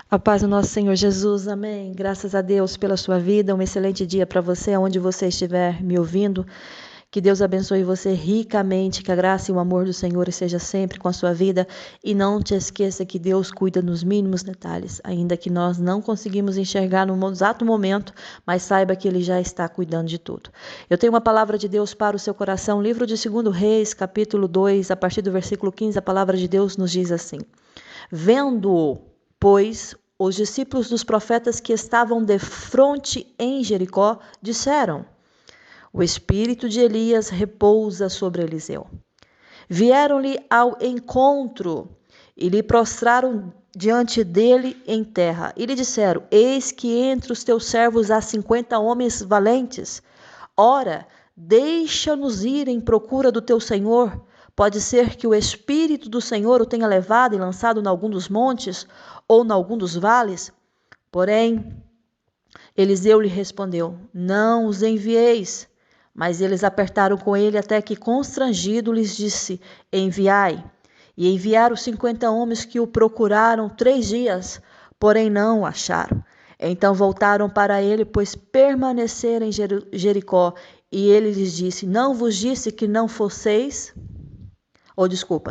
A paz do nosso Senhor Jesus, amém. Graças a Deus pela sua vida, um excelente dia para você, onde você estiver me ouvindo. Que Deus abençoe você ricamente, que a graça e o amor do Senhor esteja sempre com a sua vida. E não te esqueça que Deus cuida nos mínimos detalhes, ainda que nós não conseguimos enxergar no exato momento, mas saiba que Ele já está cuidando de tudo. Eu tenho uma palavra de Deus para o seu coração, livro de 2 Reis, capítulo 2, a partir do versículo 15, a palavra de Deus nos diz assim: Vendo-o, pois, os discípulos dos profetas que estavam defronte em Jericó disseram: O espírito de Elias repousa sobre Eliseu. Vieram-lhe ao encontro e lhe prostraram diante dele em terra. E lhe disseram: Eis que entre os teus servos há 50 homens valentes. Ora, deixa-nos ir em procura do teu senhor. Pode ser que o Espírito do Senhor o tenha levado e lançado em algum dos montes ou em algum dos vales. Porém, Eliseu lhe respondeu: Não os envieis. Mas eles apertaram com ele até que, constrangido, lhes disse: Enviai. E enviaram 50 homens que o procuraram 3 dias, porém não o acharam. Então voltaram para ele, pois permaneceram em Jericó. E ele lhes disse: Não vos disse que não fosseis?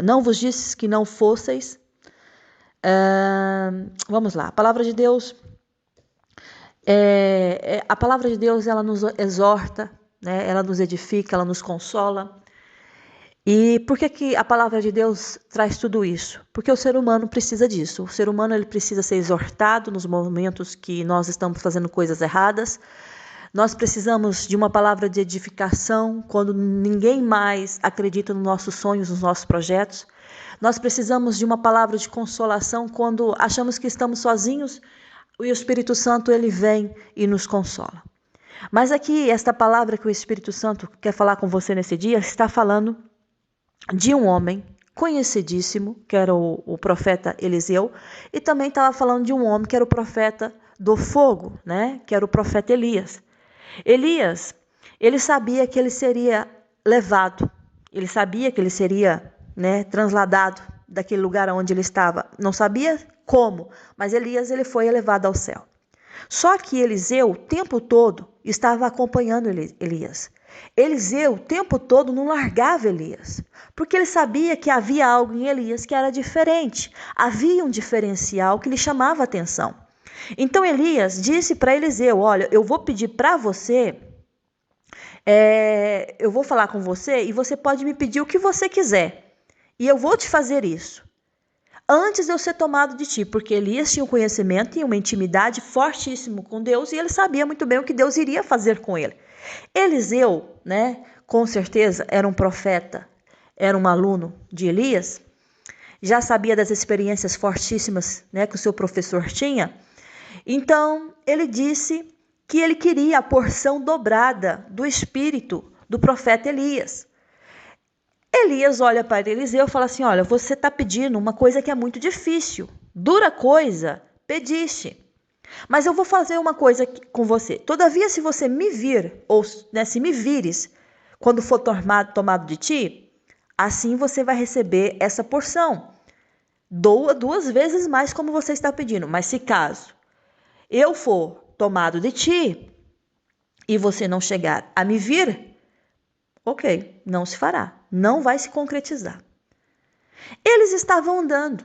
Não vos disse que não fosseis? Vamos lá, a palavra de Deus, ela nos exorta, né? Ela nos edifica, ela nos consola. E por que a palavra de Deus traz tudo isso? Porque o ser humano precisa disso. O ser humano ele precisa ser exortado nos momentos que nós estamos fazendo coisas erradas. Nós precisamos de uma palavra de edificação quando ninguém mais acredita nos nossos sonhos, nos nossos projetos. Nós precisamos de uma palavra de consolação quando achamos que estamos sozinhos e o Espírito Santo ele vem e nos consola. Mas aqui, esta palavra que o Espírito Santo quer falar com você nesse dia, está falando de um homem conhecidíssimo, que era o profeta Eliseu, e também estava falando de um homem que era o profeta do fogo, né? Que era o profeta Elias. Elias, ele sabia que ele seria levado, ele sabia que ele seria, né, transladado daquele lugar onde ele estava. Não sabia como, mas Elias ele foi elevado ao céu. Só que Eliseu, o tempo todo, estava acompanhando Elias. Eliseu, o tempo todo, não largava Elias, porque ele sabia que havia algo em Elias que era diferente. Havia um diferencial que lhe chamava a atenção. Então Elias disse para Eliseu: Olha, eu vou pedir para você, eu vou falar com você e você pode me pedir o que você quiser. E eu vou te fazer isso antes de eu ser tomado de ti, porque Elias tinha um conhecimento e uma intimidade fortíssimo com Deus e ele sabia muito bem o que Deus iria fazer com ele. Eliseu, né, com certeza era um profeta, era um aluno de Elias, já sabia das experiências fortíssimas, né, que o seu professor tinha. Então, ele disse que ele queria a porção dobrada do espírito do profeta Elias. Elias olha para Eliseu e fala assim: Olha, você está pedindo uma coisa que é muito difícil, dura coisa, pediste. Mas eu vou fazer uma coisa com você. Todavia, se você me vir, ou né, se me vires, quando for tomado de ti, assim você vai receber essa porção. Doa 2 vezes mais como você está pedindo. Mas se caso eu for tomado de ti e você não chegar a me vir, ok, não se fará, não vai se concretizar. Eles estavam andando,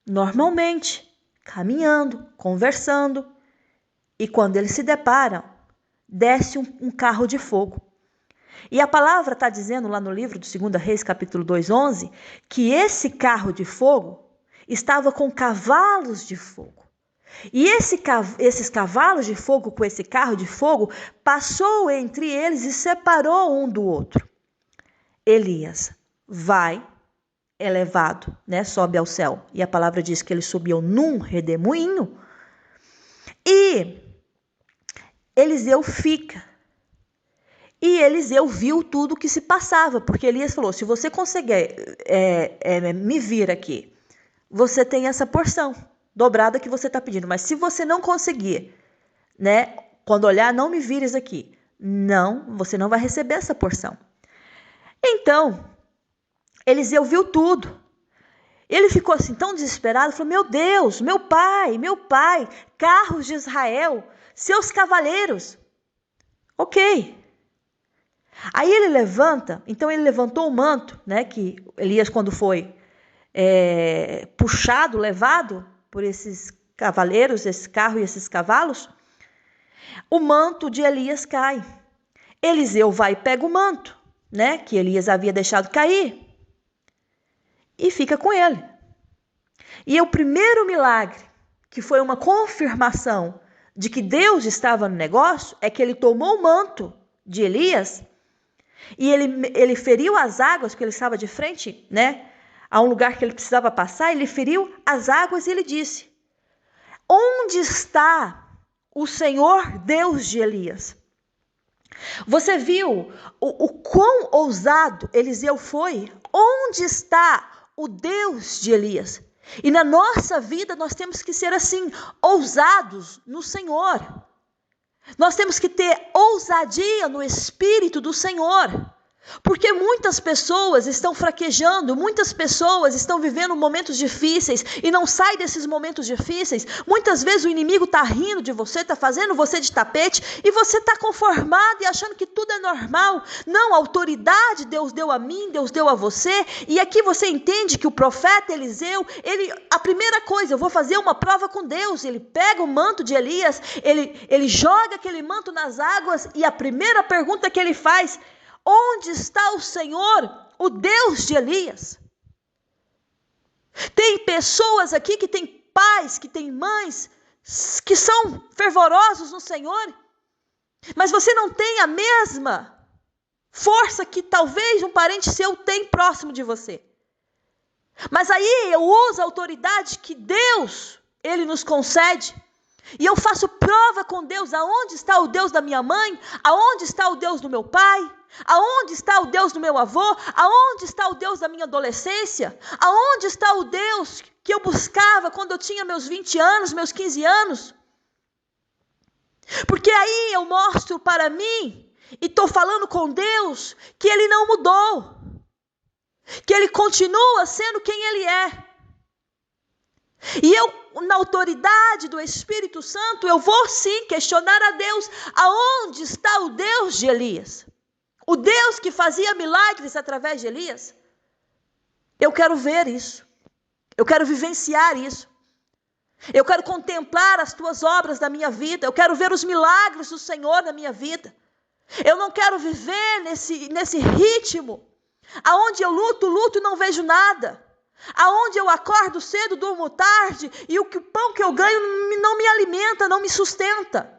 normalmente, caminhando, conversando, e quando eles se deparam, desce um carro de fogo. E a palavra está dizendo lá no livro do 2 Reis, capítulo 2:11, que esse carro de fogo estava com cavalos de fogo. E esses cavalos de fogo com esse carro de fogo passou entre eles e separou um do outro. Elias vai, é levado, né, sobe ao céu. E a palavra diz que ele subiu num redemoinho. E Eliseu fica. E Eliseu viu tudo o que se passava, porque Elias falou: se você conseguir me vir aqui, você tem essa porção dobrada que você está pedindo. Mas se você não conseguir, né, quando olhar, não me vires aqui. Não, você não vai receber essa porção. Então, Eliseu viu tudo. Ele ficou assim tão desesperado, falou: meu Deus, meu pai, carros de Israel, seus cavaleiros. Ok. Aí ele levanta, então ele levantou o manto, né, que Elias, quando foi puxado, levado por esses cavaleiros, esse carro e esses cavalos, o manto de Elias cai. Eliseu vai e pega o manto, né, que Elias havia deixado cair, e fica com ele. E o primeiro milagre, que foi uma confirmação de que Deus estava no negócio, é que ele tomou o manto de Elias e ele feriu as águas, porque ele estava de frente, né, a um lugar que ele precisava passar. Ele feriu as águas e ele disse: onde está o Senhor Deus de Elias? Você viu o quão ousado Eliseu foi? Onde está o Deus de Elias? E na nossa vida nós temos que ser assim, ousados no Senhor. Nós temos que ter ousadia no Espírito do Senhor. Porque muitas pessoas estão fraquejando, muitas pessoas estão vivendo momentos difíceis e não saem desses momentos difíceis. Muitas vezes o inimigo está rindo de você, está fazendo você de tapete e você está conformado e achando que tudo é normal. Não, a autoridade Deus deu a mim, Deus deu a você. E aqui você entende que o profeta Eliseu, a primeira coisa, eu vou fazer uma prova com Deus. Ele pega o manto de Elias, ele joga aquele manto nas águas e a primeira pergunta que ele faz: onde está o Senhor, o Deus de Elias? Tem pessoas aqui que têm pais, que têm mães, que são fervorosos no Senhor, mas você não tem a mesma força que talvez um parente seu tem próximo de você. Mas aí eu uso a autoridade que Deus, Ele nos concede, e eu faço prova com Deus. Aonde está o Deus da minha mãe? Aonde está o Deus do meu pai? Aonde está o Deus do meu avô? Aonde está o Deus da minha adolescência? Aonde está o Deus que eu buscava quando eu tinha meus 20 anos, meus 15 anos? Porque aí eu mostro para mim e estou falando com Deus que Ele não mudou, que Ele continua sendo quem Ele é. E eu, na autoridade do Espírito Santo, eu vou sim questionar a Deus: aonde está o Deus de Elias? O Deus que fazia milagres através de Elias? Eu quero ver isso. Eu quero vivenciar isso. Eu quero contemplar as tuas obras da minha vida. Eu quero ver os milagres do Senhor na minha vida. Eu não quero viver nesse ritmo, aonde eu luto e não vejo nada. Aonde eu acordo cedo, durmo tarde, e o pão que eu ganho não me alimenta, não me sustenta.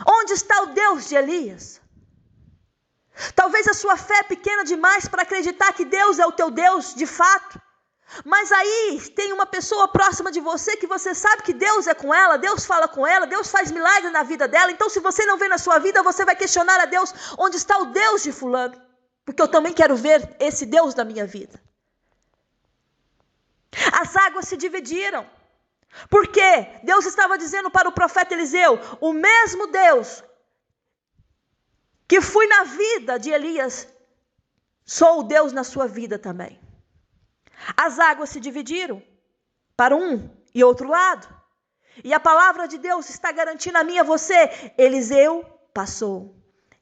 Onde está o Deus de Elias? Talvez a sua fé é pequena demais para acreditar que Deus é o teu Deus de fato. Mas aí tem uma pessoa próxima de você que você sabe que Deus é com ela, Deus fala com ela, Deus faz milagre na vida dela. Então, se você não vê na sua vida, você vai questionar a Deus: onde está o Deus de fulano? Porque eu também quero ver esse Deus da minha vida. As águas se dividiram. Porque Deus estava dizendo para o profeta Eliseu: o mesmo Deus que fui na vida de Elias, sou o Deus na sua vida também. As águas se dividiram para um e outro lado. E a palavra de Deus está garantindo a mim e a você: Eliseu passou.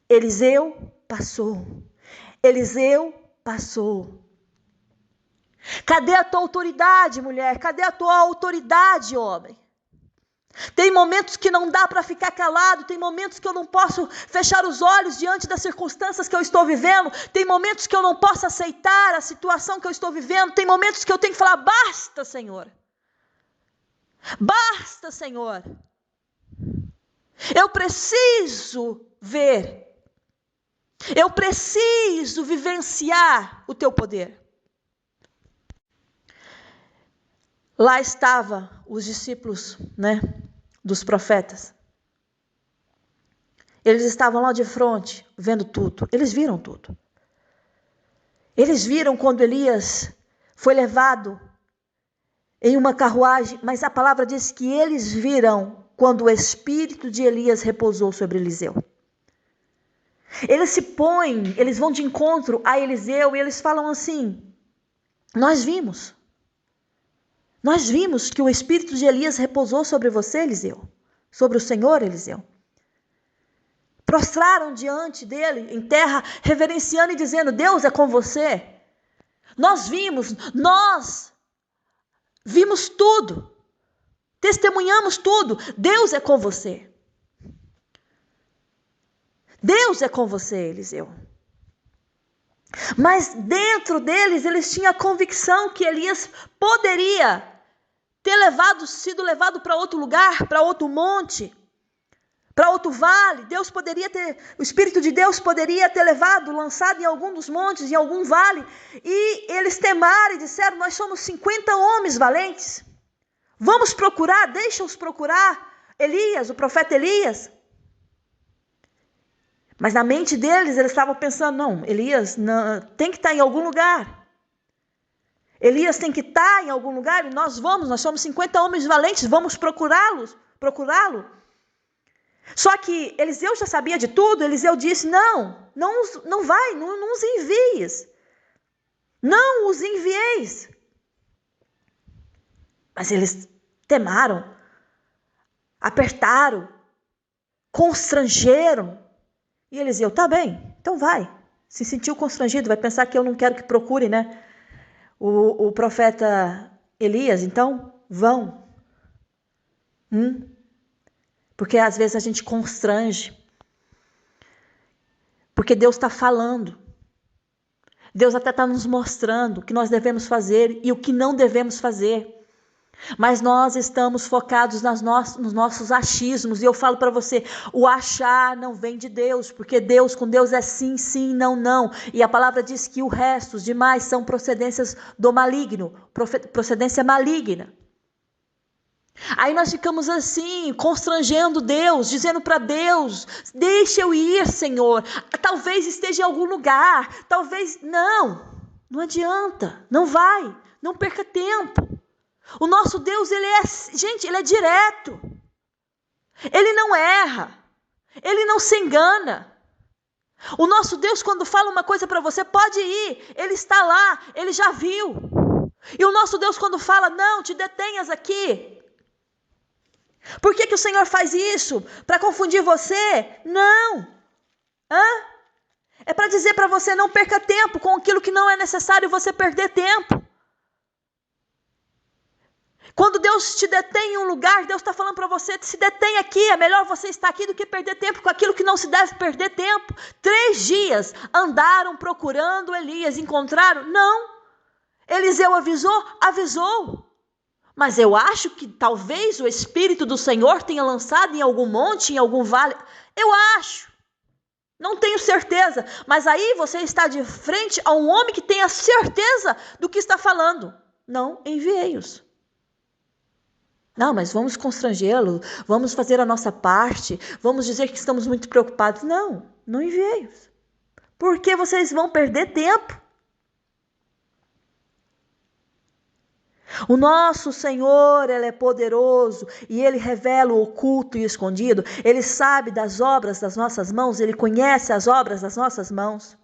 Eliseu passou. Eliseu passou. Cadê a tua autoridade, mulher? Cadê a tua autoridade, homem? Tem momentos que não dá para ficar calado, tem momentos que eu não posso fechar os olhos diante das circunstâncias que eu estou vivendo, tem momentos que eu não posso aceitar a situação que eu estou vivendo, tem momentos que eu tenho que falar: basta, Senhor. Basta, Senhor. Eu preciso ver. Eu preciso vivenciar o teu poder. Lá estavam os discípulos, dos profetas. Eles estavam lá de frente, vendo tudo. Eles viram tudo. Eles viram quando Elias foi levado em uma carruagem, mas a palavra diz que eles viram quando o espírito de Elias repousou sobre Eliseu. Eles se põem, eles vão de encontro a Eliseu e eles falam assim: Nós vimos que o espírito de Elias repousou sobre você, Eliseu, sobre o Senhor, Eliseu. Prostraram diante dele em terra, reverenciando e dizendo: Deus é com você. Nós vimos tudo, testemunhamos tudo. Deus é com você. Deus é com você, Eliseu. Mas dentro deles, eles tinham a convicção que Elias poderia ter sido levado para outro lugar, para outro monte, para outro vale. O Espírito de Deus poderia ter lançado em algum dos montes, em algum vale. E eles temaram e disseram: nós somos 50 homens valentes. Vamos procurar, deixa-os procurar Elias, o profeta Elias. Mas na mente deles, eles estavam pensando: não, Elias tem que estar em algum lugar. Elias tem que estar em algum lugar e nós somos 50 homens valentes, vamos procurá-lo. Só que Eliseu já sabia de tudo. Eliseu disse: não os envies. Não os envieis. Mas eles temaram, apertaram, constrangeram. E Eliseu: tá bem, então vai. Se sentiu constrangido, vai pensar que eu não quero que procure, né? O profeta Elias, então vão. Porque às vezes a gente constrange. Porque Deus está falando. Deus até está nos mostrando o que nós devemos fazer e o que não devemos fazer. Mas nós estamos focados nos nossos achismos. E eu falo para você, o achar não vem de Deus. Porque com Deus é sim, sim, não, não. E a palavra diz que o resto, os demais, são procedências do maligno. Procedência maligna. Aí nós ficamos assim, constrangendo Deus, dizendo para Deus: deixa eu ir, Senhor. Talvez esteja em algum lugar. Talvez... Não adianta. Não vai. Não perca tempo. O nosso Deus, ele é direto. Ele não erra. Ele não se engana. O nosso Deus, quando fala uma coisa para você, pode ir. Ele está lá, ele já viu. E o nosso Deus, quando fala: não, te detenhas aqui. Por que o Senhor faz isso? Para confundir você? Não. É para dizer para você: não perca tempo com aquilo que não é necessário você perder tempo. Quando Deus te detém em um lugar, Deus está falando para você: se detém aqui, é melhor você estar aqui do que perder tempo com aquilo que não se deve perder tempo. 3 dias andaram procurando Elias, encontraram? Não. Eliseu avisou. Mas eu acho que talvez o Espírito do Senhor tenha lançado em algum monte, em algum vale. Eu acho. Não tenho certeza. Mas aí você está de frente a um homem que tem a certeza do que está falando. Não enviei-os. Não, mas vamos constrangê-lo, vamos fazer a nossa parte, vamos dizer que estamos muito preocupados. Não enviei-os. Porque vocês vão perder tempo. O nosso Senhor, Ele é poderoso e Ele revela o oculto e o escondido. Ele sabe das obras das nossas mãos, Ele conhece as obras das nossas mãos.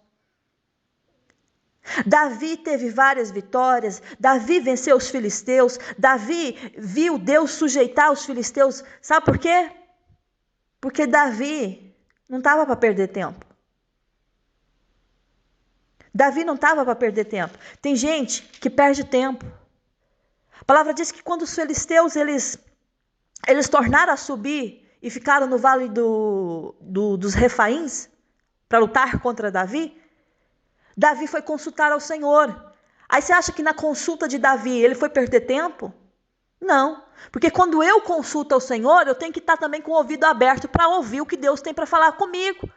Davi teve várias vitórias, Davi venceu os filisteus, Davi viu Deus sujeitar os filisteus. Sabe por quê? Porque Davi não estava para perder tempo. Davi não estava para perder tempo. Tem gente que perde tempo. A palavra diz que quando os filisteus eles tornaram a subir e ficaram no vale dos Refaíns para lutar contra Davi, Davi foi consultar ao Senhor. Aí você acha que na consulta de Davi ele foi perder tempo? Não, porque quando eu consulto ao Senhor, eu tenho que estar também com o ouvido aberto para ouvir o que Deus tem para falar comigo.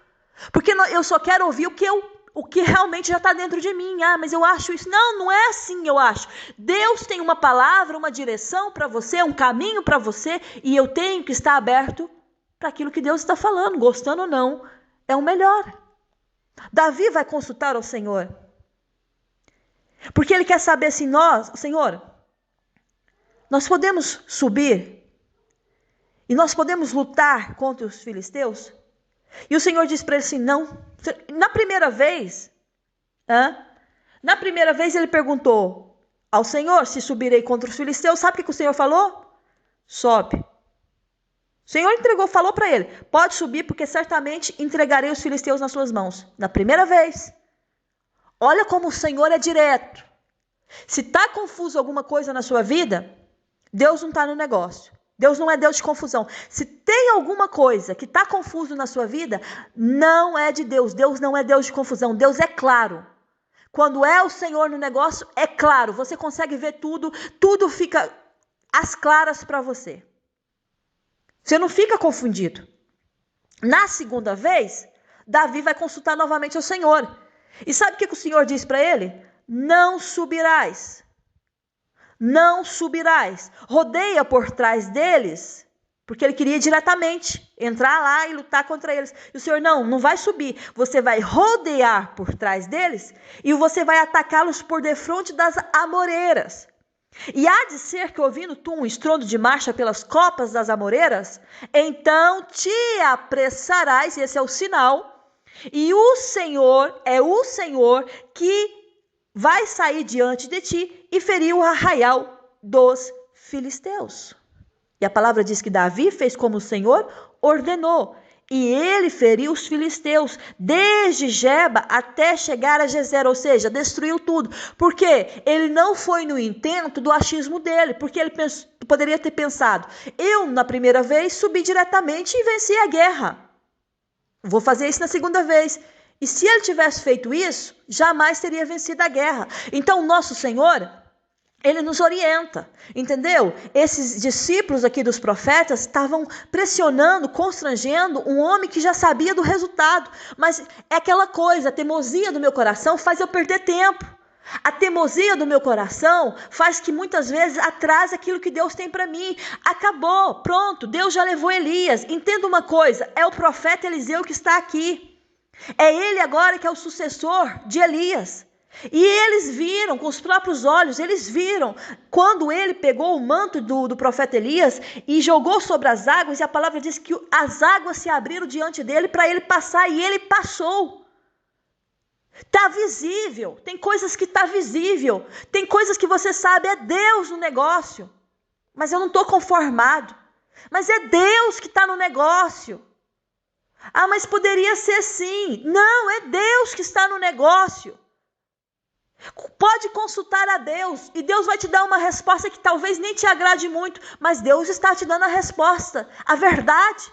Porque eu só quero ouvir o que realmente já está dentro de mim. Mas eu acho isso. Não é assim eu acho. Deus tem uma palavra, uma direção para você, um caminho para você, e eu tenho que estar aberto para aquilo que Deus está falando, gostando ou não, é o melhor. Davi vai consultar ao Senhor, porque ele quer saber se Senhor, nós podemos subir e nós podemos lutar contra os filisteus? E o Senhor diz para ele assim: não. Na primeira vez ele perguntou: ao Senhor, se subirei contra os filisteus, sabe o que o Senhor falou? Sobe. O Senhor falou para ele, pode subir porque certamente entregarei os filisteus nas suas mãos. Na primeira vez. Olha como o Senhor é direto. Se está confuso alguma coisa na sua vida, Deus não está no negócio. Deus não é Deus de confusão. Se tem alguma coisa que está confuso na sua vida, não é de Deus. Deus não é Deus de confusão. Deus é claro. Quando é o Senhor no negócio, é claro. Você consegue ver tudo, tudo fica às claras para você. Você não fica confundido. Na segunda vez, Davi vai consultar novamente ao Senhor. E sabe o que o Senhor diz para ele? Não subirás. Não subirás. Rodeia por trás deles, porque ele queria diretamente entrar lá e lutar contra eles. E o Senhor, não vai subir. Você vai rodear por trás deles e você vai atacá-los por defronte das amoreiras. E há de ser que, ouvindo tu um estrondo de marcha pelas copas das amoreiras, então te apressarás, esse é o sinal, e o Senhor que vai sair diante de ti e ferir o arraial dos filisteus. E a palavra diz que Davi fez como o Senhor ordenou. E ele feriu os filisteus, desde Geba até chegar a Gezer, ou seja, destruiu tudo. Por quê? Ele não foi no intento do achismo dele, porque ele poderia ter pensado, eu na primeira vez subi diretamente e venci a guerra. Vou fazer isso na segunda vez. E se ele tivesse feito isso, jamais teria vencido a guerra. Então, nosso Senhor, ele nos orienta, entendeu? Esses discípulos aqui dos profetas estavam pressionando, constrangendo um homem que já sabia do resultado. Mas é aquela coisa, a teimosia do meu coração faz eu perder tempo. A teimosia do meu coração faz que muitas vezes atrase aquilo que Deus tem para mim. Acabou, pronto, Deus já levou Elias. Entenda uma coisa, é o profeta Eliseu que está aqui. É ele agora que é o sucessor de Elias. E eles viram com os próprios olhos, eles viram quando ele pegou o manto do profeta Elias e jogou sobre as águas, e a palavra diz que as águas se abriram diante dele para ele passar, e ele passou. Está visível, tem coisas que está visível, tem coisas que você sabe, é Deus no negócio, mas eu não estou conformado, mas é Deus que está no negócio. Ah, mas poderia ser sim. Não, é Deus que está no negócio. Pode consultar a Deus e Deus vai te dar uma resposta que talvez nem te agrade muito, mas Deus está te dando a resposta, a verdade.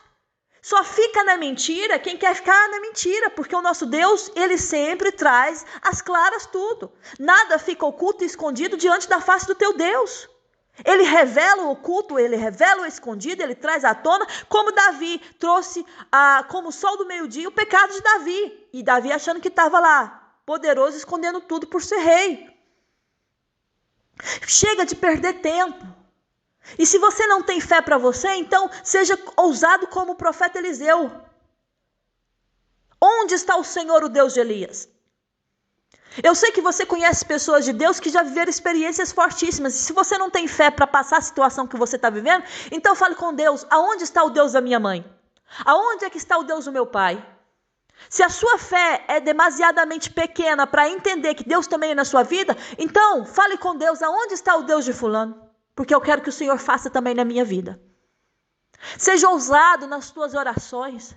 Só fica na mentira quem quer ficar na mentira, porque o nosso Deus, ele sempre traz às claras tudo. Nada fica oculto e escondido diante da face do teu Deus. Ele revela o oculto, ele revela o escondido, ele traz à tona, como Davi trouxe como o sol do meio-dia o pecado de Davi. E Davi achando que estava lá, poderoso, escondendo tudo por ser rei. Chega de perder tempo. E se você não tem fé para você, então seja ousado como o profeta Eliseu. Onde está o Senhor, o Deus de Elias? Eu sei que você conhece pessoas de Deus que já viveram experiências fortíssimas. E se você não tem fé para passar a situação que você está vivendo, então fale com Deus. Aonde está o Deus da minha mãe? Aonde é que está o Deus do meu pai? Se a sua fé é demasiadamente pequena para entender que Deus também é na sua vida, então fale com Deus. Aonde está o Deus de fulano? Porque eu quero que o Senhor faça também na minha vida. Seja ousado nas tuas orações.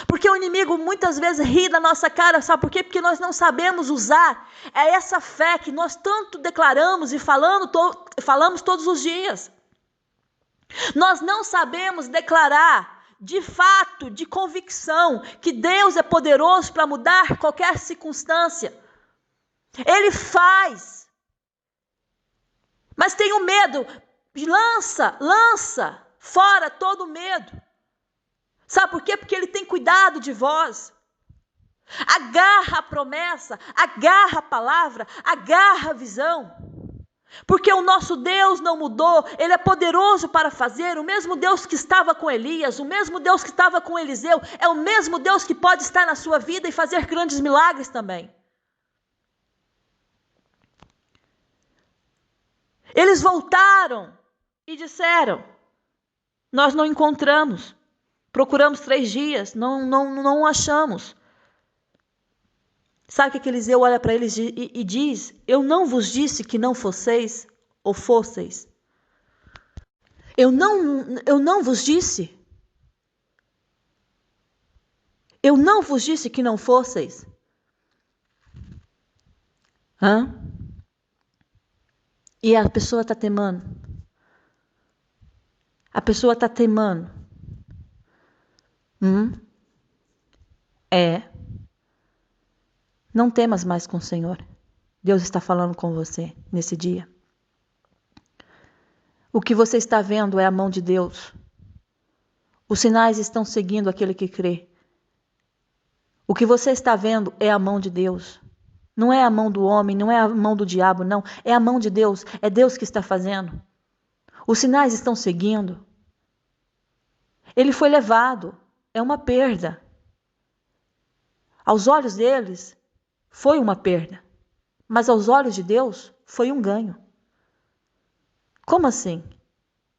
Porque o inimigo muitas vezes ri da nossa cara, sabe por quê? Porque nós não sabemos usar essa fé que nós tanto declaramos e falamos todos os dias. Nós não sabemos declarar de fato, de convicção, que Deus é poderoso para mudar qualquer circunstância. Ele faz. Mas tenho medo. Lança fora todo medo. Sabe por quê? Porque ele tem cuidado de vós. Agarra a promessa, agarra a palavra, agarra a visão. Porque o nosso Deus não mudou, ele é poderoso para fazer. O mesmo Deus que estava com Elias, o mesmo Deus que estava com Eliseu, é o mesmo Deus que pode estar na sua vida e fazer grandes milagres também. Eles voltaram e disseram, nós não encontramos. Procuramos 3 dias, não achamos. Sabe que Eliseu olha para eles e diz: eu não vos disse que não fosseis ou fosseis. Eu não vos disse. Eu não vos disse que não fosseis. Hã? E a pessoa está teimando. A pessoa está teimando. É. Não temas mais com o Senhor. Deus está falando com você nesse dia. O que você está vendo é a mão de Deus. Os sinais estão seguindo aquele que crê. O que você está vendo é a mão de Deus. Não é a mão do homem, não é a mão do diabo, não. É a mão de Deus. É Deus que está fazendo. Os sinais estão seguindo. Ele foi levado. É uma perda. Aos olhos deles, foi uma perda. Mas aos olhos de Deus, foi um ganho. Como assim?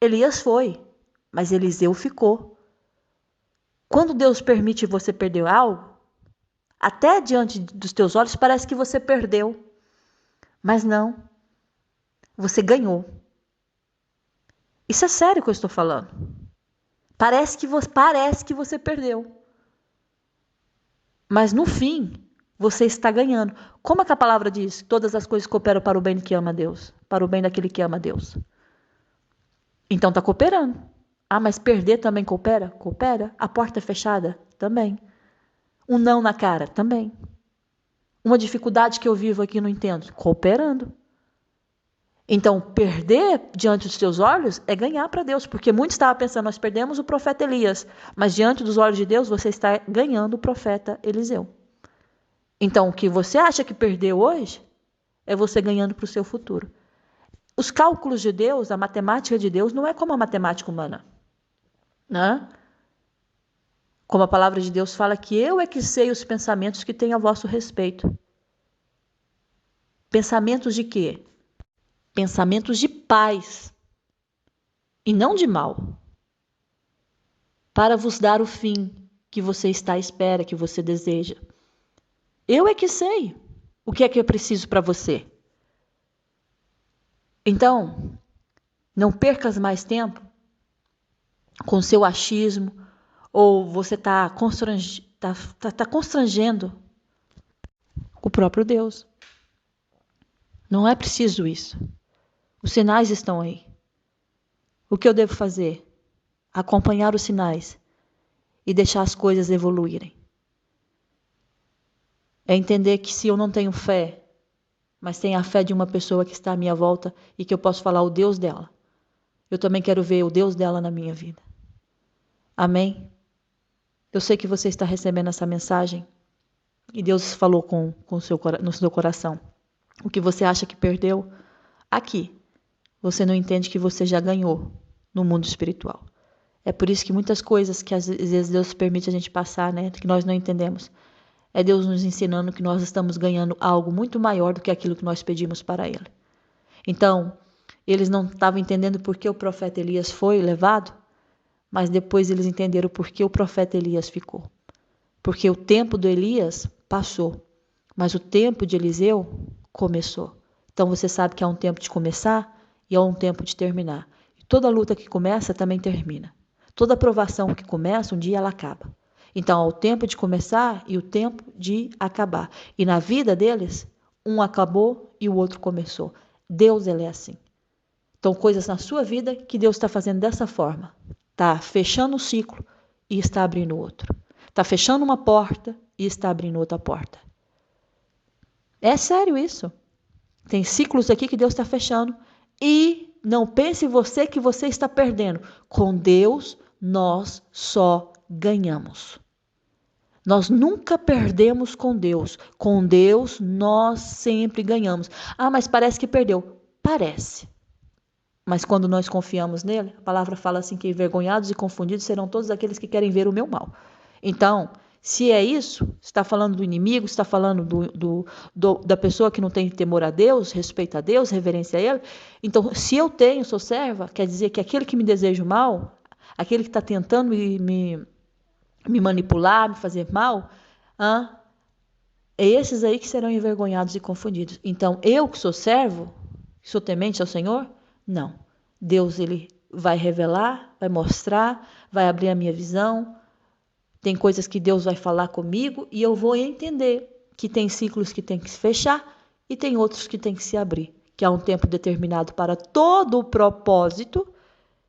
Elias foi, mas Eliseu ficou. Quando Deus permite você perder algo, até diante dos teus olhos parece que você perdeu. Mas não. Você ganhou. Isso é sério que eu estou falando. Parece que você perdeu. Mas no fim, você está ganhando. Como é que a palavra diz? Todas as coisas cooperam para o bem do que ama a Deus. Para o bem daquele que ama a Deus. Então está cooperando. Ah, mas perder também coopera? Coopera. A porta é fechada? Também. Um não na cara? Também. Uma dificuldade que eu vivo aqui, não entendo? Cooperando. Então, perder diante dos teus olhos é ganhar para Deus, porque muitos estavam pensando, nós perdemos o profeta Elias, mas diante dos olhos de Deus, você está ganhando o profeta Eliseu. Então, o que você acha que perdeu hoje, é você ganhando para o seu futuro. Os cálculos de Deus, a matemática de Deus, não é como a matemática humana. Né? Como a palavra de Deus fala que eu é que sei os pensamentos que tenho a vosso respeito. Pensamentos de quê? Pensamentos de paz e não de mal, para vos dar o fim que você está à espera, que você deseja. Eu é que sei o que é preciso para você. Então, não percas mais tempo com seu achismo, ou você está constrangendo o próprio Deus. Não é preciso isso. Os sinais estão aí. O que eu devo fazer? Acompanhar os sinais e deixar as coisas evoluírem. É entender que se eu não tenho fé, mas tenho a fé de uma pessoa que está à minha volta e que eu posso falar o Deus dela, eu também quero ver o Deus dela na minha vida. Amém? Eu sei que você está recebendo essa mensagem e Deus falou no seu coração. O que você acha que perdeu, aqui, você não entende que você já ganhou no mundo espiritual. É por isso que muitas coisas que às vezes Deus permite a gente passar, né, que nós não entendemos, é Deus nos ensinando que nós estamos ganhando algo muito maior do que aquilo que nós pedimos para Ele. Então, eles não estavam entendendo por que o profeta Elias foi levado, mas depois eles entenderam por que o profeta Elias ficou. Porque o tempo do Elias passou, mas o tempo de Eliseu começou. Então você sabe que há um tempo de começar e há um tempo de terminar. E toda luta que começa também termina. Toda provação que começa, um dia ela acaba. Então há o tempo de começar e o tempo de acabar. E na vida deles, um acabou e o outro começou. Deus, ele é assim. Então coisas na sua vida que Deus está fazendo dessa forma. Está fechando um ciclo e está abrindo outro. Está fechando uma porta e está abrindo outra porta. É sério isso. Tem ciclos aqui que Deus está fechando. E não pense você que você está perdendo. Com Deus, nós só ganhamos. Nós nunca perdemos com Deus. Com Deus, nós sempre ganhamos. Ah, mas parece que perdeu. Parece. Mas quando nós confiamos nele, a palavra fala assim que envergonhados e confundidos serão todos aqueles que querem ver o meu mal. Então, se é isso, está falando do inimigo, está falando da pessoa que não tem temor a Deus, respeito a Deus, reverência a Ele. Então, se eu sou serva, quer dizer que aquele que me deseja o mal, aquele que está tentando me manipular, me fazer mal, É esses aí que serão envergonhados e confundidos. Então, eu que sou servo, que sou temente ao Senhor, não. Deus, ele vai revelar, vai mostrar, vai abrir a minha visão. Tem coisas que Deus vai falar comigo e eu vou entender que tem ciclos que tem que se fechar e tem outros que tem que se abrir. Que há um tempo determinado para todo o propósito,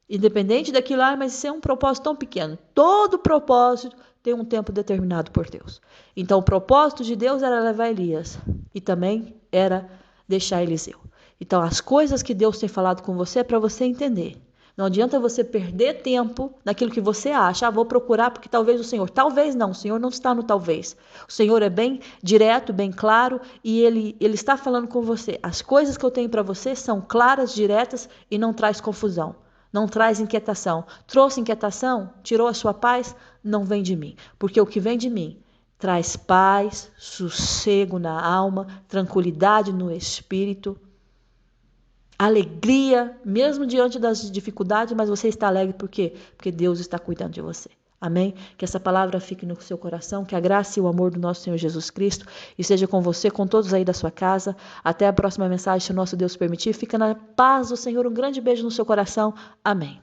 independente daquilo, mas isso é um propósito tão pequeno. Todo propósito tem um tempo determinado por Deus. Então, o propósito de Deus era levar Elias e também era deixar Eliseu. Então, as coisas que Deus tem falado com você é para você entender. Não adianta você perder tempo naquilo que você acha. Vou procurar porque talvez o Senhor. Talvez não, o Senhor não está no talvez. O Senhor é bem direto, bem claro e Ele está falando com você. As coisas que eu tenho para você são claras, diretas e não traz confusão. Não traz inquietação. Trouxe inquietação? Tirou a sua paz? Não vem de mim. Porque o que vem de mim traz paz, sossego na alma, tranquilidade no espírito, alegria, mesmo diante das dificuldades, mas você está alegre por quê? Porque Deus está cuidando de você. Amém? Que essa palavra fique no seu coração, que a graça e o amor do nosso Senhor Jesus Cristo esteja com você, com todos aí da sua casa. Até a próxima mensagem, se o nosso Deus permitir. Fica na paz do Senhor. Um grande beijo no seu coração. Amém.